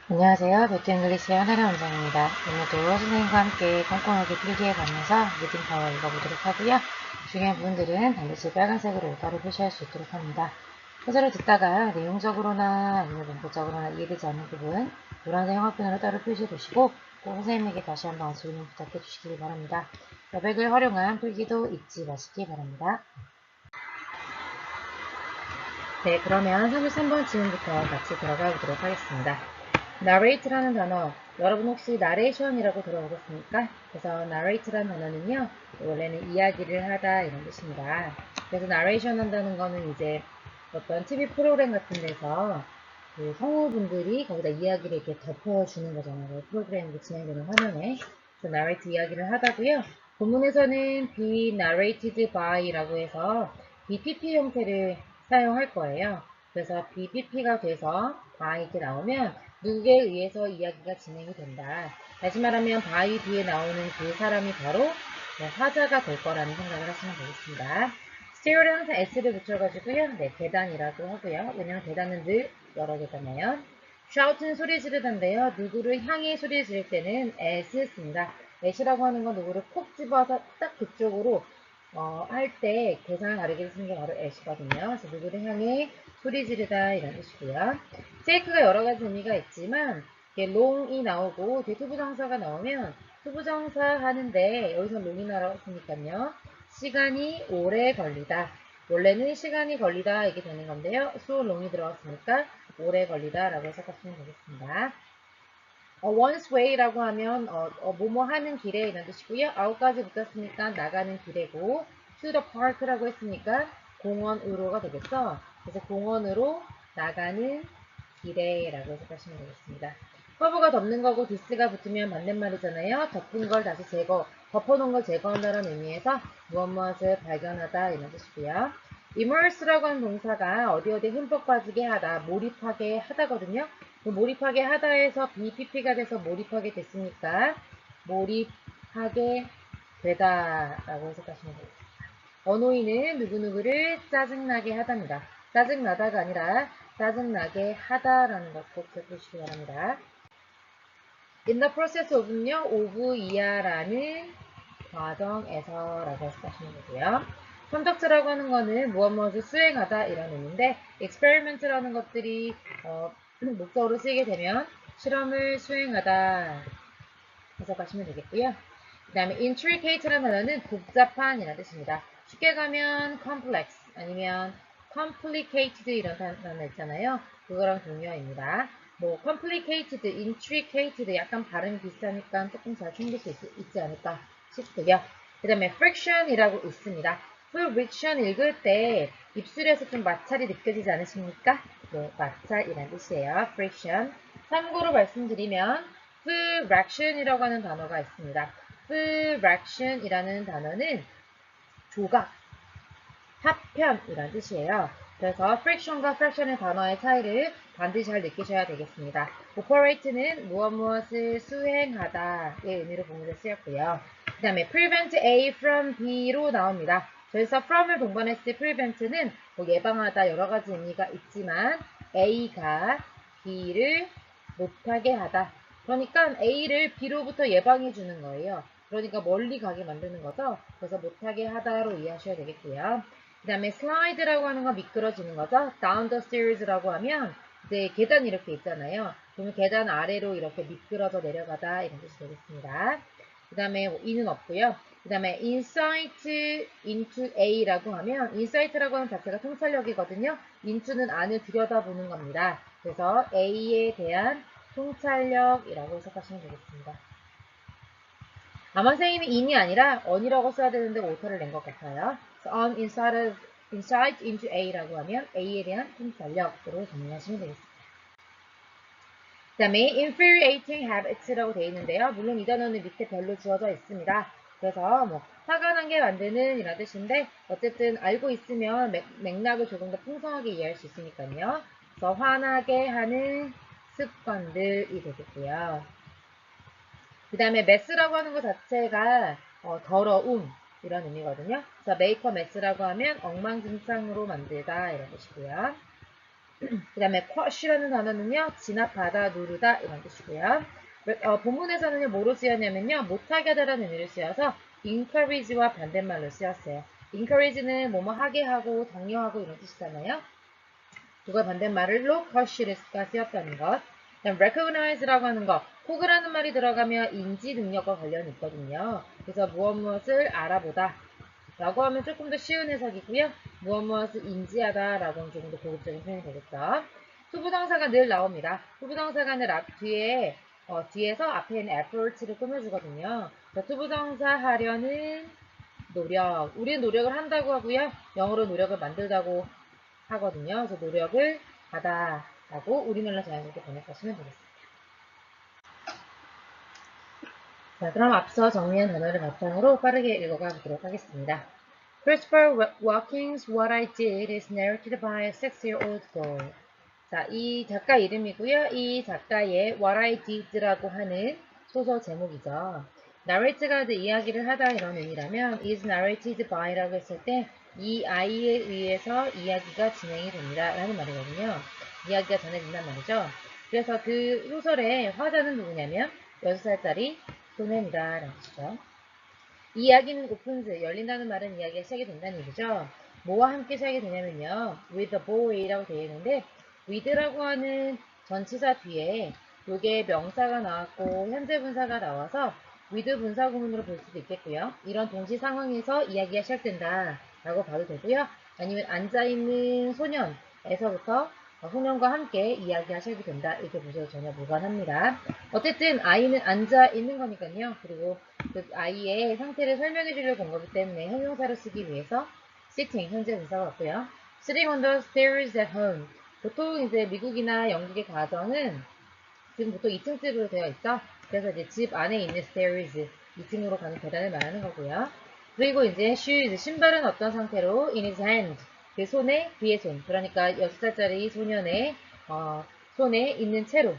안녕하세요. 배트 잉글리시의 하나라 원장입니다. 오늘도 선생님과 함께 꼼꼼하게 필기해가면서 리딩 파워 읽어보도록 하고요. 중요한 부분들은 반드시 빨간색으로 따로 표시할 수 있도록 합니다. 해설을 듣다가 내용적으로나 아니면 문법적으로나 이해되지 않는 부분 노란색 형광펜으로 따로 표시해 두시고 꼭 선생님에게 다시 한번 질문 부탁해 주시기 바랍니다. 여백을 활용한 필기도 잊지 마시기 바랍니다. 네, 그러면 33번 질문부터 같이 들어가 보도록 하겠습니다. narrate라는 단어, 여러분 혹시 narration이라고 들어보셨습니까? 그래서 narrate라는 단어는요, 원래는 이야기를 하다 이런 뜻입니다. 그래서 narration 한다는 거는 이제 어떤 TV 프로그램 같은 데서 그 성우분들이 거기다 이야기를 이렇게 덮어주는 거잖아요. 프로그램이 진행되는 화면에. 그래서 narrate 이야기를 하다고요. 본문에서는 be narrated by라고 해서 BPP 형태를 사용할 거예요. 그래서 BPP가 돼서 by 이렇게 나오면 누구에 의해서 이야기가 진행이 된다. 다시 말하면 by 뒤에 나오는 그 사람이 바로 화자가 될 거라는 생각을 하시면 되겠습니다. 스테레오를 항상 s를 붙여가지고요. 네, 계단이라고 하고요. 왜냐면 계단은 늘 여러 개잖아요. shout는 소리 지르던데요. 누구를 향해 소리 지를 때는 as 씁니다. as라고 하는 건 누구를 콕 집어서 딱 그쪽으로 할 때 대상을 가리게 쓰는 게 바로 as거든요. 그래서 누구를 향해 소리 지르다 이런 뜻이고요. take가 여러 가지 의미가 있지만 long이 나오고 뒤에 투부정사가 나오면 투부정사 하는데 여기서 long이 나왔으니까요. 시간이 오래 걸리다. 원래는 시간이 걸리다 이게 되는 건데요. so long이 들어갔으니까 오래 걸리다 라고 해석하시면 되겠습니다. once way라고 하면 뭐뭐 하는 길에 이런 뜻이고요. out까지 붙었으니까 나가는 길이고 to the park라고 했으니까 공원으로가 되겠죠. 그래서 공원으로 나가는 길에 라고 해석하시면 되겠습니다. 커브가 덮는 거고 this가 붙으면 맞는 말이잖아요. 덮은 걸 다시 덮어놓은 걸 제거한다는 의미에서 무엇무엇을 발견하다 이런 뜻이고요. immerse라고 하는 동사가 어디 흠뻑 빠지게 하다, 몰입하게 하다거든요. 그 몰입하게 하다에서 BPP가 돼서 몰입하게 됐으니까 몰입하게 되다라고 해석하시면 되겠습니다. 언어인은 누구누구를 짜증나게 하답니다. 짜증나다가 아니라 짜증나게 하다라는 것 꼭 기억해주시기 바랍니다. In the process of는요, of 이하라는 과정에서라고 해석하시면 되고요. 컨덕트라고 하는 거는 무엇을 수행하다 이런 의미인데 experiment라는 것들이 목적으로 쓰이게 되면 실험을 수행하다 해석하시면 되겠고요. 그 다음에 intricate라는 단어는 복잡한 이라는 뜻입니다. 쉽게 가면 complex 아니면 complicated 이런 단어 있잖아요. 그거랑 동료입니다. 뭐 complicated, intricated 약간 발음이 비슷하니까 조금 잘 챙길 수 있지 않을까 싶고요. 그 다음에 friction이라고 있습니다. friction 읽을 때 입술에서 좀 마찰이 느껴지지 않으십니까? 네, 마찰이라는 뜻이에요. friction. 참고로 말씀드리면 fraction이라고 하는 단어가 있습니다. fraction이라는 단어는 조각, 합편이란 뜻이에요. 그래서 friction과 fraction의 단어의 차이를 반드시 잘 느끼셔야 되겠습니다. operate는 무엇을 수행하다의 의미로 본문에 쓰였고요. 그 다음에 prevent A from B로 나옵니다. 그래서 from을 동반했을 때 prevent는 뭐 예방하다 여러 가지 의미가 있지만 A가 B를 못하게 하다. 그러니까 A를 B로부터 예방해 주는 거예요. 그러니까 멀리 가게 만드는 거죠. 그래서 못하게 하다로 이해하셔야 되겠고요. 그 다음에 slide라고 하는 건 미끄러지는 거죠. down the stairs라고 하면 이제 계단 이렇게 있잖아요. 그러면 계단 아래로 이렇게 미끄러져 내려가다 이런 뜻이 되겠습니다. 그 다음에 e는 없고요. 그 다음에 insight into A라고 하면 insight라고 하는 자체가 통찰력이거든요. into는 안을 들여다보는 겁니다. 그래서 A에 대한 통찰력이라고 해석하시면 되겠습니다. 아마 선생님이 in이 아니라 on이라고 써야 되는데 오타를 낸 것 같아요. So on insight into A라고 하면 A에 대한 통찰력으로 정리하시면 되겠습니다. 그 다음에 infuriating habits라고 되어 있는데요. 물론 이 단어는 밑에 별로 주어져 있습니다. 그래서 뭐 화가 나게 만드는 이란 뜻인데 어쨌든 알고 있으면 맥락을 조금 더 풍성하게 이해할 수 있으니까요. 그래서 화나게 하는 습관들이 되겠고요. 그 다음에 mess라고 하는 것 자체가 더러움 이런 의미거든요. 그래서 make a mess라고 하면 엉망진창으로 만들다 이런 뜻이고요. 그 다음에 quash라는 단어는요, 진압하다, 누르다 이런 뜻이고요. 본문에서는요, 뭐로 쓰였냐면요, 못하게 하다라는 의미로 쓰여서 encourage와 반대말로 쓰였어요. encourage는 뭐뭐 하게 하고 독려하고 이런 뜻이잖아요. 그걸 반대말로 quash가 쓰였다는 것. 그다음 recognize라고 하는 거, 호그라는 말이 들어가면 인지 능력과 관련이 있거든요. 그래서 무엇을 알아보다 라고 하면 조금 더 쉬운 해석이고요. 무엇을 인지하다 라고 하면 조금 더 고급적인 표현이 되겠죠. 투부정사가 늘 나옵니다. 투부정사가 늘 뒤에서 앞에 있는 effort를 꾸며주거든요. 투부정사 하려는 노력. 우리는 노력을 한다고 하고요. 영어로 노력을 만들다고 하거든요. 그래서 노력을 하다 라고 우리말로 자연스럽게 번역하시면 되겠습니다. 자, 그럼 앞서 정리한 단어를 바탕으로 빠르게 읽어가 보도록 하겠습니다. Christopher Walken's What I Did is narrated by a 6-year-old girl. 자, 이 작가 이름이고요. 이 작가의 What I Did라고 하는 소설 제목이죠. narrate가 이야기를 하다 이런 의미라면 is narrated by라고 했을 때 이 아이에 의해서 이야기가 진행이 됩니다. 라는 말이거든요. 이야기가 전해진단 말이죠. 그래서 그 소설의 화자는 누구냐면 6살짜리 소년이다 라는 뜻이죠. 이 이야기는 오픈즈, 열린다는 말은 이야기가 시작이 된다는 얘기죠. 뭐와 함께 시작이 되냐면요. with a boy라고 되어 있는데 with라고 하는 전치사 뒤에 요게 명사가 나왔고 현재 분사가 나와서 with 분사 구문으로 볼 수도 있겠고요. 이런 동시 상황에서 이야기가 시작된다 라고 봐도 되고요. 아니면 앉아있는 소년에서부터 소년과 함께 이야기가 시작이 된다 이렇게 보셔도 전혀 무관합니다. 어쨌든 아이는 앉아있는 거니까요. 그리고 그 아이의 상태를 설명해 주려고 온 거기 때문에 형용사를 쓰기 위해서 sitting 현재 분사가 왔고요. sitting on the stairs at home. 보통 이제 미국이나 영국의 가정은 지금 보통 2층집으로 되어 있죠. 그래서 이제 집 안에 있는 stairs 2층으로 가는 계단을 말하는 거고요. 그리고 이제 shoes 신발은 어떤 상태로 in his hand 그 손에 그의 손 그러니까 6살짜리 소년의 손에 있는 채로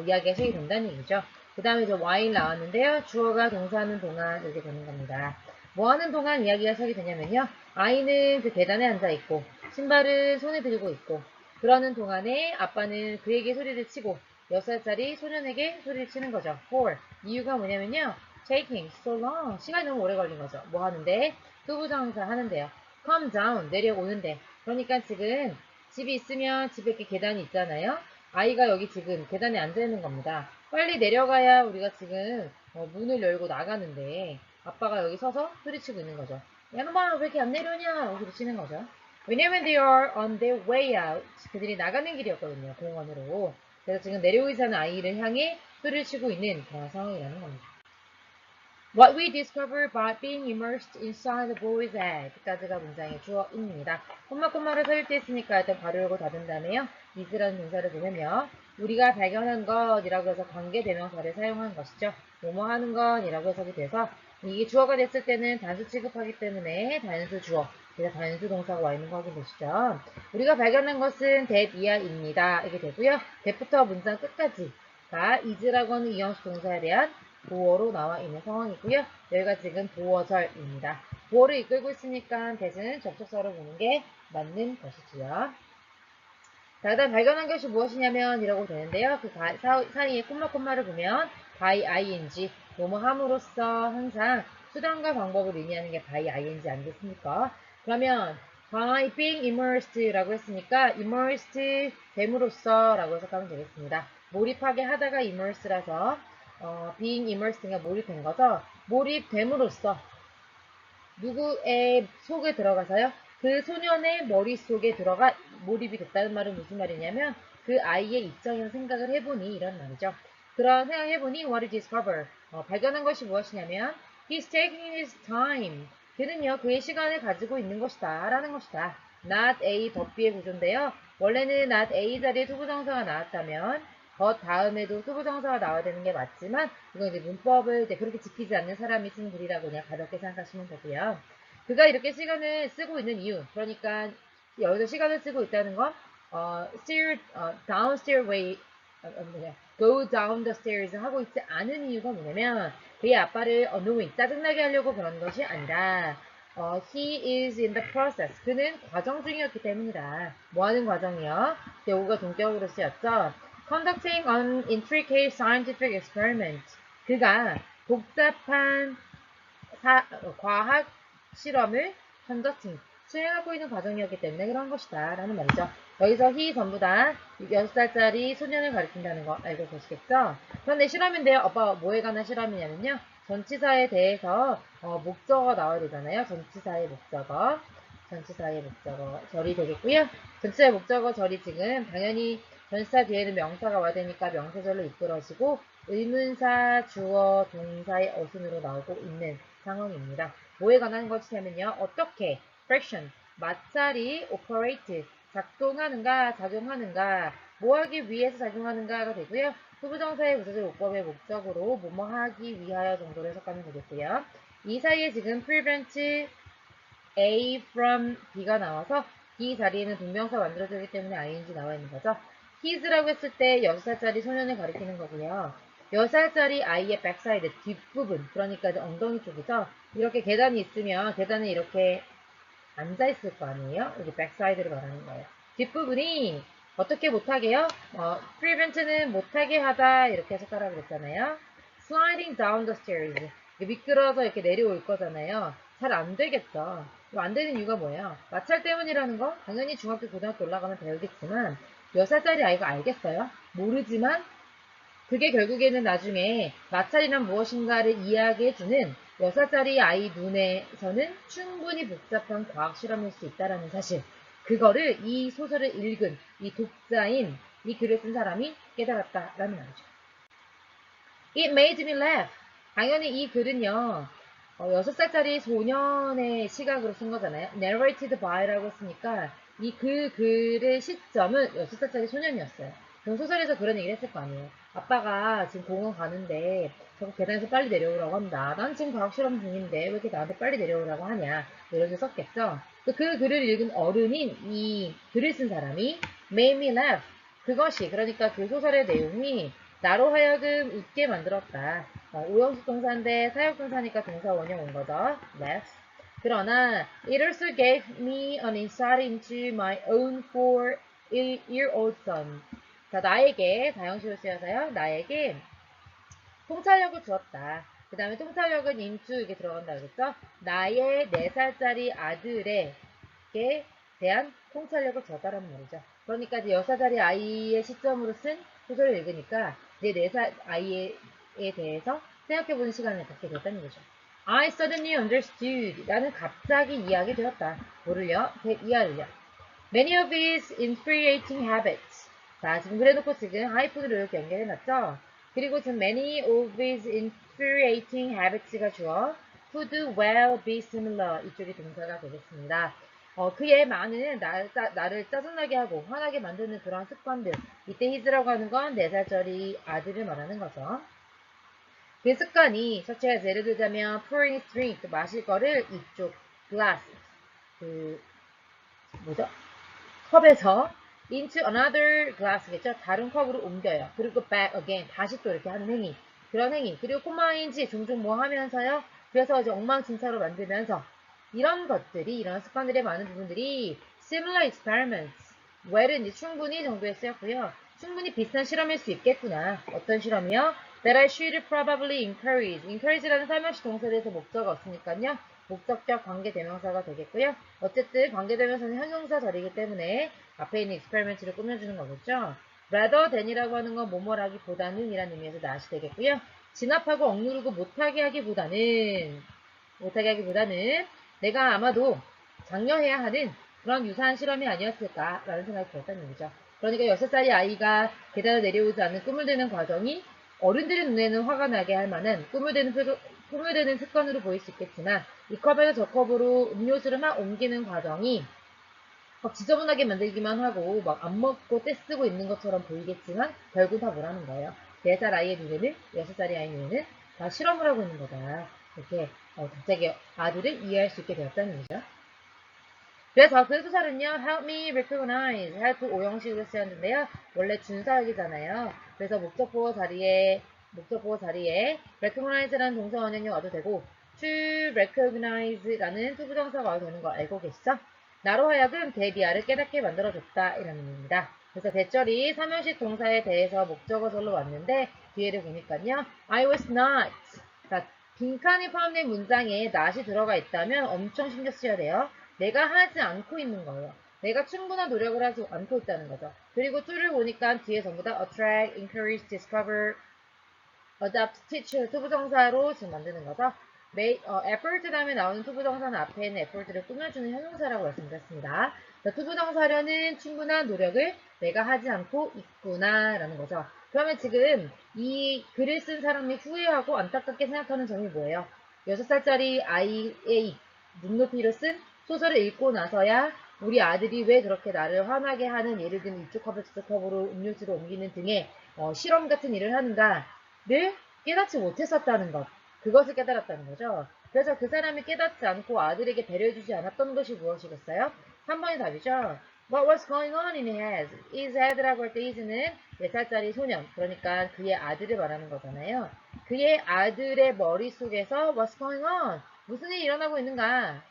이야기가 시작이 된다는 얘기죠. 그 다음에 이제 while 나왔는데요. 주어가 동사하는 동안 이렇게 되는 겁니다. 뭐 하는 동안 이야기가 시작이 되냐면요. 아이는 그 계단에 앉아있고 신발을 손에 들고 있고 그러는 동안에 아빠는 그에게 소리를 치고 6살짜리 소년에게 소리를 치는 거죠. for. 이유가 뭐냐면요. taking so long. 시간이 너무 오래 걸린 거죠. 뭐 하는데? 투부정사 하는데요. come down. 내려오는데. 그러니까 지금 집이 있으면 집에 이렇게 계단이 있잖아요. 아이가 여기 지금 계단에 앉아 있는 겁니다. 빨리 내려가야 우리가 지금 문을 열고 나가는데 아빠가 여기 서서 소리치고 있는 거죠. 야, 놈아, 왜 이렇게 안 내려오냐? 라고 소리치는 거죠. 왜냐면 they are on their way out. 그들이 나가는 길이었거든요. 공원으로. 그래서 지금 내려오지 않은 아이를 향해 소리를 치고 있는 그런 상황이라는 겁니다. What we discover by being immersed inside the boy's head. 까지가 문장의 주어입니다. 콤마콤마를 서일대했으니까 일단 바로 열고 닫은 다음에요. is라는 동사를 보면요. 우리가 발견한 것이라고 해서 관계대명사를 사용한 것이죠. 뭐뭐 하는 것이라고 해석이 돼서 이게 주어가 됐을 때는 단수 취급하기 때문에 단수 주어. 그래서 단수 동사가 와 있는 거 확인되시죠? 우리가 발견한 것은 that 이하입니다. 이렇게 되고요. that부터 문장 끝까지가 is라고 하는 이형식 동사에 대한 보어로 나와 있는 상황이고요. 여기가 지금 보어절입니다. 보어를 이끌고 있으니까 대신 접속사로 보는 게 맞는 것이지요. 자, 그다음 발견한 것이 무엇이냐면 이라고 되는데요. 그 사이에 콤마콤마를 보면 by ing, 뭐뭐 함으로써 항상 수단과 방법을 의미하는 게 by ing 아니겠습니까? 그러면 by being immersed라고 했으니까 immersed 됨으로써 라고 해석하면 되겠습니다. 몰입하게 하다가 immerse라서 being immersed가 몰입된 거죠. 몰입됨으로써 누구의 속에 들어가서요? 그 소년의 머릿속에 들어가 몰입이 됐다는 말은 무슨 말이냐면 그 아이의 입장에서 생각을 해보니 이런 말이죠. 그런 생각해보니 what did he discover? 발견한 것이 무엇이냐면 he's taking his time. 그는요 그의 시간을 가지고 있는 것이다 라는 것이다. not a 법비의 구조인데요. 원래는 not a 자리에 투부정사가 나왔다면 다음에도 투부정사가 나와야 되는 게 맞지만 이건 이제 문법을 이제 그렇게 지키지 않는 사람이 쓴 글이라고 그냥 가볍게 생각하시면 되고요. 그가 이렇게 시간을 쓰고 있는 이유, 그러니까 여기서 시간을 쓰고 있다는 건 down stairway, go down the stairs 하고 있지 않은 이유가 뭐냐면 그의 아빠를 annoy, 짜증나게 하려고 그런 것이 아니라 he is in the process. 그는 과정 중이었기 때문이다. 뭐 하는 과정이요? 요거가 동격으로 쓰였죠. Conducting an intricate scientific experiment. 그가 복잡한 과학 실험을 conducting, 수행하고 있는 과정이었기 때문에 그런 것이다. 라는 말이죠. 여기서 he 전부 다 6살짜리 소년을 가리킨다는 거 알고 계시겠죠? 그런데 실험인데요. 오빠 뭐에 관한 실험이냐면요. 전치사에 대해서 목적어 나와야 되잖아요. 전치사의 목적어. 전치사의 목적어 절이 되겠고요. 전치사의 목적어 절이 지금 당연히 전치사 뒤에는 명사가 와야 되니까 명사절로 이끌어지고 의문사, 주어, 동사의 어순으로 나오고 있는 상황입니다. 뭐에 관한 것이냐면요. 어떻게 fraction, 마찰이 operate, 작동하는가, 작용하는가, 뭐 하기 위해서 작용하는가가 되고요. 후부정사의 부사절 오법의 목적으로 뭐뭐 하기 위하여 정도로 해석하면 되겠고요. 이 사이에 지금 prevent A from B가 나와서 이 자리에는 동명사 만들어주기 때문에 ing 나와 있는 거죠. his라고 했을 때 6살짜리 소년을 가리키는 거고요. 6살짜리 아이의 백사이드 뒷부분, 그러니까 이제 엉덩이 쪽이죠. 이렇게 계단이 있으면 계단에 이렇게 앉아있을 거 아니에요? 여기 백사이드를 말하는 거예요. 뒷부분이 어떻게 못하게요? prevent는 못하게 하다 이렇게 해석하라고 그랬잖아요. sliding down the stairs. 미끄러져 이렇게 내려올 거잖아요. 잘 안 되겠죠. 안 되는 이유가 뭐예요? 마찰 때문이라는 거? 당연히 중학교, 고등학교 올라가면 배우겠지만 6살짜리 아이가 알겠어요? 모르지만 그게 결국에는 나중에 마찰이란 무엇인가를 이야기해주는 6살짜리 아이 눈에서는 충분히 복잡한 과학 실험일 수 있다는 사실. 그거를 이 소설을 읽은 이 독자인 이 글을 쓴 사람이 깨달았다라는 말이죠. It made me laugh. 당연히 이 글은요. 6살짜리 소년의 시각으로 쓴 거잖아요. narrated by라고 했으니까 이 글의 시점은 6살짜리 소년이었어요. 그럼 소설에서 그런 얘기를 했을 거 아니에요. 아빠가 지금 공원 가는데 저거 계단에서 빨리 내려오라고 한다. 난 지금 과학 실험 중인데 왜 이렇게 나한테 빨리 내려오라고 하냐. 이렇게 썼겠죠. 그 글을 읽은 어른인 이 글을 쓴 사람이 made me laugh. 그것이 그러니까 그 소설의 내용이 나로 하여금 웃게 만들었다. 오형식 동사인데 사역 동사니까 동사 원형 온 거죠. laugh. 그러나 it also gave me an insight into my own 4-year-old son. 자, 나에게 다형식으로 쓰여서요. 나에게 통찰력을 주었다. 그 다음에 통찰력은 into 이게 들어간다 그랬죠? 나의 4살짜리 아들에게 대한 통찰력을 주었다라는 말이죠. 그러니까 이제 6살짜리 아이의 시점으로 쓴 소설을 읽으니까 내 4살 아이에 대해서 생각해보는 시간을 갖게 됐다는 거죠. I suddenly understood. 나는 갑자기 이해하게 되었다. 뭐를요? 이하를요. Many of his infuriating habits. 자, 지금 그래놓고 지금 하이픈으로 이렇게 연결해놨죠? 그리고 지금 many of his infuriating habits가 주어 could well be similar. 이쪽이 동사가 되겠습니다. 그의 많은 나를 짜증나게 하고 화나게 만드는 그런 습관들. 이때 his라고 하는 건 4살짜리 아들을 말하는 거죠. 그 습관이 such as 예를 들자면 pouring drink 마실 거를 이쪽 glass 뭐죠? 컵에서 into another glass겠죠? 다른 컵으로 옮겨요. 그리고 back again 다시 또 이렇게 하는 행위. 그런 행위. 그리고 코마인지 종종 뭐 하면서요. 그래서 이제 엉망진창으로 만들면서 이런 것들이 이런 습관들의 많은 부분들이 similar experiments wherein 이제 충분히 정도에 쓰였고요. 충분히 비슷한 실험일 수 있겠구나. 어떤 실험이요? That I should probably encourage. encourage라는 살며시 동사에 대해서 목적어가 없으니까요. 목적격 관계대명사가 되겠고요. 어쨌든 관계대명사는 형용사 절이기 때문에 앞에 있는 experiment를 꾸며주는 거겠죠. rather than이라고 하는 건 뭐뭐라기보다는 이란 의미에서 not이 되겠고요. 진압하고 억누르고 못하게 하기보다는 내가 아마도 장려해야 하는 그런 유사한 실험이 아니었을까라는 생각이 들었다는 얘기죠. 그러니까 6살짜리 아이가 계단을 내려오지 않는 꿈을 대는 과정이 어른들의 눈에는 화가 나게 할 만한 꿈을 대는 습관으로 보일 수 있겠지만 이 컵에서 저 컵으로 음료수를 막 옮기는 과정이 막 지저분하게 만들기만 하고 막 안 먹고 떼쓰고 있는 것처럼 보이겠지만 결국 다 뭐라는 거예요. 4살 아이의 눈에는 6살짜리 아이의 눈에는 다 실험을 하고 있는 거다. 이렇게 갑자기 아들을 이해할 수 있게 되었다는 거죠. 그래서 그 소설은요, help me recognize, help 오형식으로 쓰였는데요. 원래 준사역이잖아요. 그래서 목적보호 자리에 recognize라는 동사 원형이 와도 되고 to recognize라는 투부정사가 되는 거 알고 계시죠? 나로 하여금 데비아를 깨닫게 만들어줬다 이라는 의미입니다. 그래서 대절이 삼형식 동사에 대해서 목적어절로 왔는데 뒤에를 보니까요. I was not. 자, 빈칸이 포함된 문장에 not이 들어가 있다면 엄청 신경 쓰셔야 돼요. 내가 하지 않고 있는 거예요. 내가 충분한 노력을 하지 않고 있다는 거죠. 그리고 to를 보니까 뒤에 전부 다 attract, encourage, discover, adapt, teach 투부정사로 지금 만드는 거죠. effort 다음에 나오는 투부정사는 앞에 있는 effort를 꾸며주는 형용사라고 말씀드렸습니다. 투부정사려는 충분한 노력을 내가 하지 않고 있구나 라는 거죠. 그러면 지금 이 글을 쓴 사람이 후회하고 안타깝게 생각하는 점이 뭐예요? 6살짜리 아이의 눈높이로 쓴 소설을 읽고 나서야 우리 아들이 왜 그렇게 나를 화나게 하는 예를 들면 이쪽 컵을 저쪽 컵으로 음료수를 옮기는 등의 실험 같은 일을 하는가 를 깨닫지 못했었다는 것. 그것을 깨달았다는 거죠. 그래서 그 사람이 깨닫지 않고 아들에게 배려해주지 않았던 것이 무엇이겠어요? 3번이 답이죠. What was going on in his head라고 할 때 his는 4살짜리 소년, 그러니까 그의 아들을 말하는 거잖아요. 그의 아들의 머릿속에서 what's going on? 무슨 일이 일어나고 있는가?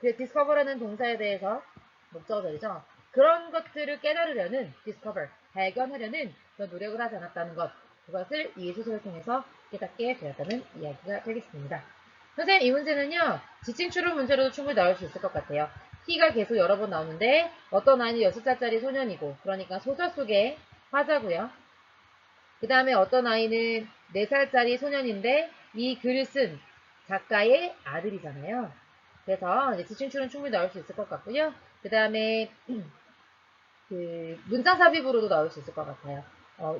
그 discover라는 동사에 대해서 목적어절이죠. 그런 것들을 깨달으려는 discover, 발견하려는 그런 노력을 하지 않았다는 것. 그것을 이 소설을 통해서 깨닫게 되었다는 이야기가 되겠습니다. 선생님, 이 문제는요, 지칭 추론 문제로도 충분히 나올 수 있을 것 같아요. T가 계속 여러 번 나오는데, 어떤 아이는 6살짜리 소년이고, 그러니까 소설 속의 화자고요. 그 다음에 어떤 아이는 4살짜리 소년인데, 이 글을 쓴 작가의 아들이잖아요. 그래서 이제 지칭 추론 충분히 나올 수 있을 것 같고요. 그 다음에, 그 문장 삽입으로도 나올 수 있을 것 같아요.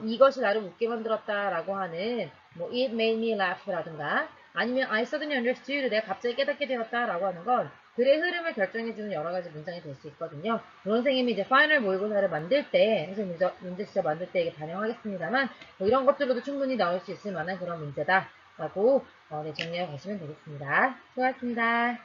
이것이 나를 웃게 만들었다라고 하는 뭐 it made me laugh라든가 아니면 I suddenly understood 내가 갑자기 깨닫게 되었다라고 하는 건 글의 흐름을 결정해주는 여러 가지 문장이 될 수 있거든요. 선생님이 이제 파이널 모의고사를 만들 때 선생님 문제 진짜 만들 때 이게 반영하겠습니다만 뭐 이런 것들로도 충분히 나올 수 있을 만한 그런 문제다라고 네, 정리해 가시면 되겠습니다. 수고하셨습니다.